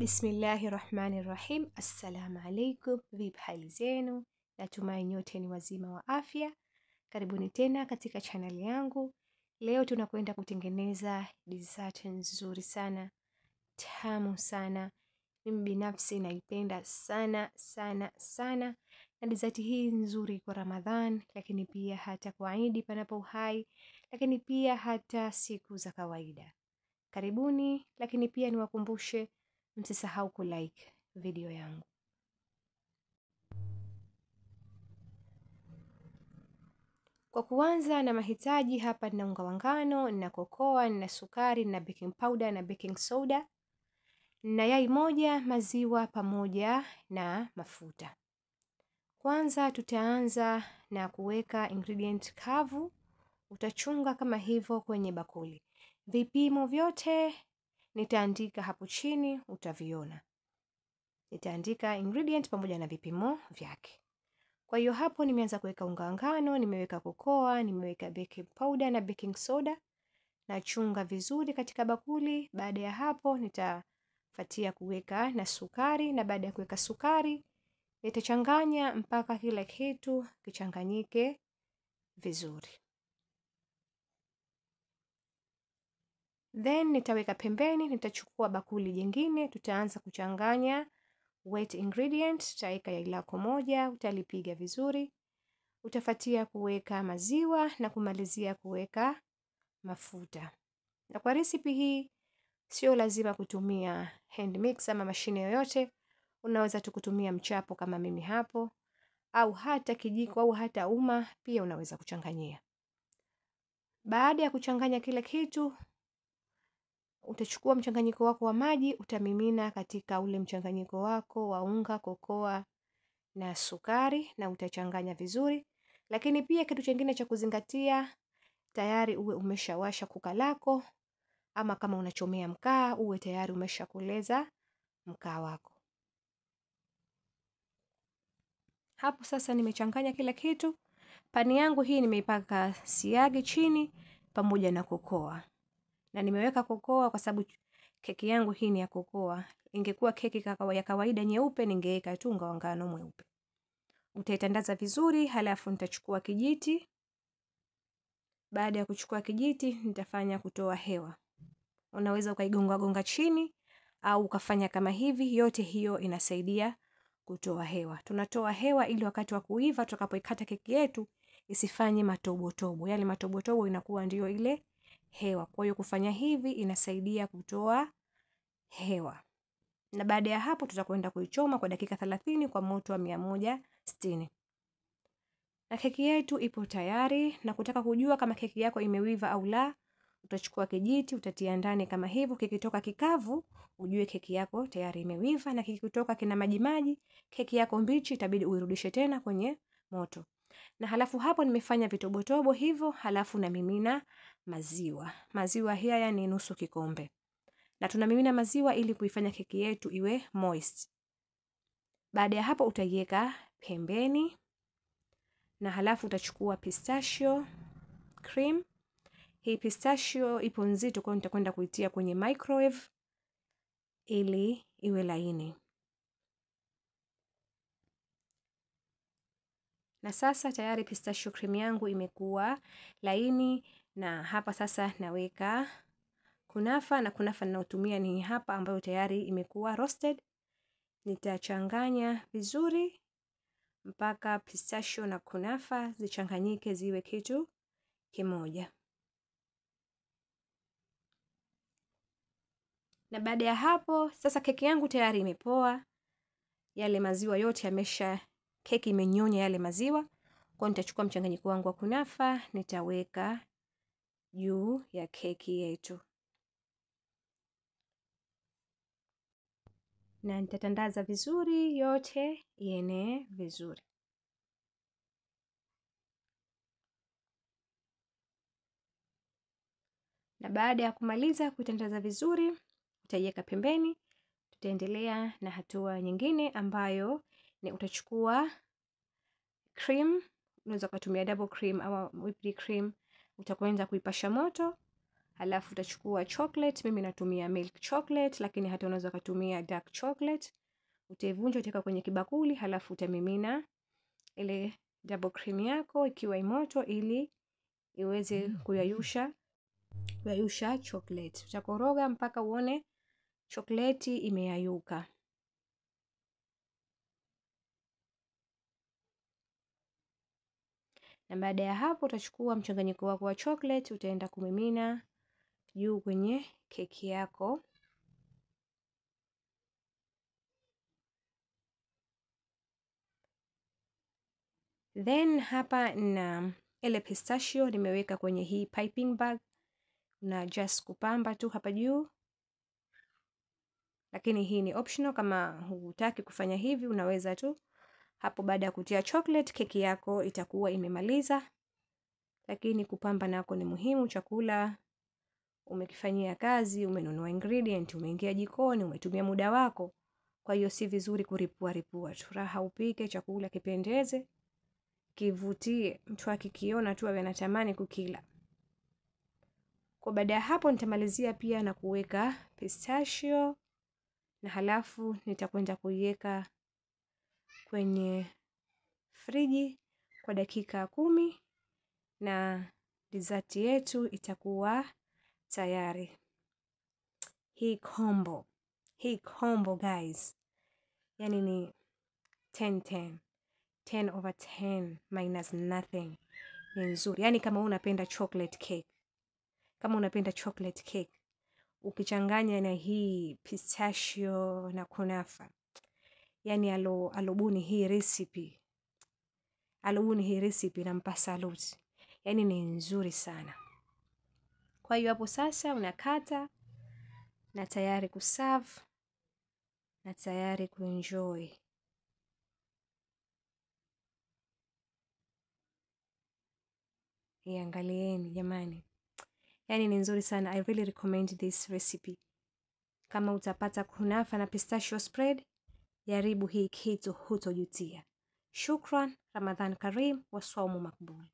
Bismillahirrahmanirrahim. Assalamu alaikum. Vipi hali zenu? Natumai nyote ni wazima wa afya. Karibuni tena katika channel yangu. Leo tunakwenda kutengeneza dessert nzuri sana, tamu sana. Mimi binafsi naipenda sana sana sana. Na dessert hii nzuri kwa Ramadhan, lakini pia hata kwa Eid panapo uhai, lakini pia hata siku za kawaida. Karibuni, lakini pia niwakumbushe msisahau kulike video yangu. Kwa kuanza na mahitaji, hapa nina unga wa ngano, nina kokoa, nina sukari, nina baking powder na baking soda, na yai moja, maziwa pamoja na mafuta. Kwanza tutaanza na kuweka ingredient kavu. Utachunga kama hivyo kwenye bakuli. Vipimo vyote nitaandika hapo chini, utaviona. Nitaandika ingredient pamoja na vipimo vyake. Kwa hiyo hapo nimeanza kuweka unga wa ngano, nimeweka kokoa, nimeweka baking powder na baking soda. Nachunga vizuri katika bakuli. Baada ya hapo nitafuatia kuweka na sukari, na baada ya kuweka sukari nitachanganya mpaka kila kitu kichanganyike vizuri. Then nitaweka pembeni, nitachukua bakuli jingine, tutaanza kuchanganya wet ingredient. Utaweka yai lako moja, utalipiga vizuri. Utafuatia kuweka maziwa na kumalizia kuweka mafuta. Na kwa recipe hii sio lazima kutumia hand mix ama mashine yoyote. Unaweza tu kutumia mchapo kama mimi hapo, au hata kijiko au hata uma pia unaweza kuchanganyia. Baada ya kuchanganya kila kitu, utachukua mchanganyiko wako wa maji, utamimina katika ule mchanganyiko wako wa unga, kokoa na sukari, na utachanganya vizuri. Lakini pia kitu kingine cha kuzingatia, tayari uwe umeshawasha kuka lako, ama kama unachomea mkaa uwe tayari umeshakoleza mkaa wako. Hapo sasa nimechanganya kila kitu. Pani yangu hii nimeipaka siagi chini pamoja na kokoa. Na nimeweka kokoa kwa sababu keki yangu hii ni ya kokoa. Ingekuwa keki ya kawaida nyeupe, ningeweka tu unga wa ngano mweupe. Utaitandaza vizuri, halafu nitachukua kijiti. Baada ya kuchukua kijiti, nitafanya kutoa hewa. Unaweza ukaigonga gonga chini au ukafanya kama hivi. Yote hiyo inasaidia kutoa hewa. Tunatoa hewa ili wakati wa kuiva tutakapoikata keki yetu isifanye matobo-tobo. Yale matobo-tobo inakuwa ndio ile hewa. Kwa hiyo kufanya hivi inasaidia kutoa hewa. Na baada ya hapo tutakwenda kuichoma kwa dakika 30 kwa moto wa 160. Na keki yetu ipo tayari. Na kutaka kujua kama keki yako imeiva au la, utachukua kijiti, utatia ndani kama hivyo. Kikitoka kikavu, ujue keki yako tayari imeiva, na kikitoka kina maji maji, keki yako mbichi, itabidi uirudishe tena kwenye moto. Na halafu hapo nimefanya vitobotobo hivyo, halafu na mimina maziwa. Maziwa haya ni nusu kikombe. Na tunamimina maziwa ili kuifanya keki yetu iwe moist. Baada ya hapo utaiweka pembeni, na halafu utachukua pistachio cream. Hii pistachio ipo nzito, kwa nitakwenda kuitia kwenye microwave ili iwe laini. Na sasa tayari pistachio cream yangu imekuwa laini, na hapa sasa naweka kunafa, na kunafa ninayotumia ni hapa ambayo tayari imekuwa roasted. Nitachanganya vizuri mpaka pistachio na kunafa zichanganyike ziwe kitu kimoja. Na baada ya hapo sasa keki yangu tayari imepoa. Yale maziwa yote yamesha, keki imenyonya yale maziwa. Kwa nitachukua mchanganyiko wangu wa kunafa, nitaweka juu ya keki yetu. Na nitatandaza vizuri yote ienee vizuri. Na baada ya kumaliza kutandaza vizuri, utaiweka pembeni. Tutaendelea na hatua nyingine ambayo ni utachukua cream, unaweza kutumia double cream au whipped cream. Utakwenda kuipasha moto, Halafu utachukua chocolate, mimi natumia milk chocolate, lakini hata unaweza kutumia dark chocolate. Utaivunja, utaweka kwenye kibakuli, halafu utamimina ile double cream yako ikiwa moto ili iweze kuyayusha chocolate. Utakoroga mpaka uone chocolate imeyayuka. Na baada ya hapo utachukua mchanganyiko wako wa chocolate, utaenda kumimina juu kwenye keki yako. Then hapa na ile pistachio nimeweka kwenye hii piping bag, na just kupamba tu hapa juu. Lakini hii ni optional, kama hutaki kufanya hivi unaweza tu. Hapo baada ya kutia chocolate, keki yako itakuwa imemaliza. Lakini kupamba nako ni muhimu. Chakula umekifanyia kazi, umenunua ingredient, umeingia jikoni, umetumia muda wako. Kwa hiyo si vizuri kuripua tu. Raha upike chakula kipendeze, kivutie, mtu akikiona tu awe anatamani kukila. Kwa baada ya hapo nitamalizia pia na kuweka pistachio, na halafu nitakwenda kuiweka kwenye friji kwa dakika 10 na dessert yetu itakuwa tayari. Hii combo guys, yani ni 10 over 10 minus nothing. Ni nzuri. Yani kama unapenda chocolate cake, ukichanganya na hii pistachio na kunafa, yani alobuni hii recipe nampa salute. Yani ni nzuri sana. Kwa hiyo hapo sasa unakata na tayari kuserve na tayari kuenjoy. Iangalieni jamani. Yani ni nzuri sana. I really recommend this recipe. Kama utapata kunafa na pistachio spread, jaribu hii kitu, hutojutia. Shukran, Ramadhan Karim, wa swaumu makbul.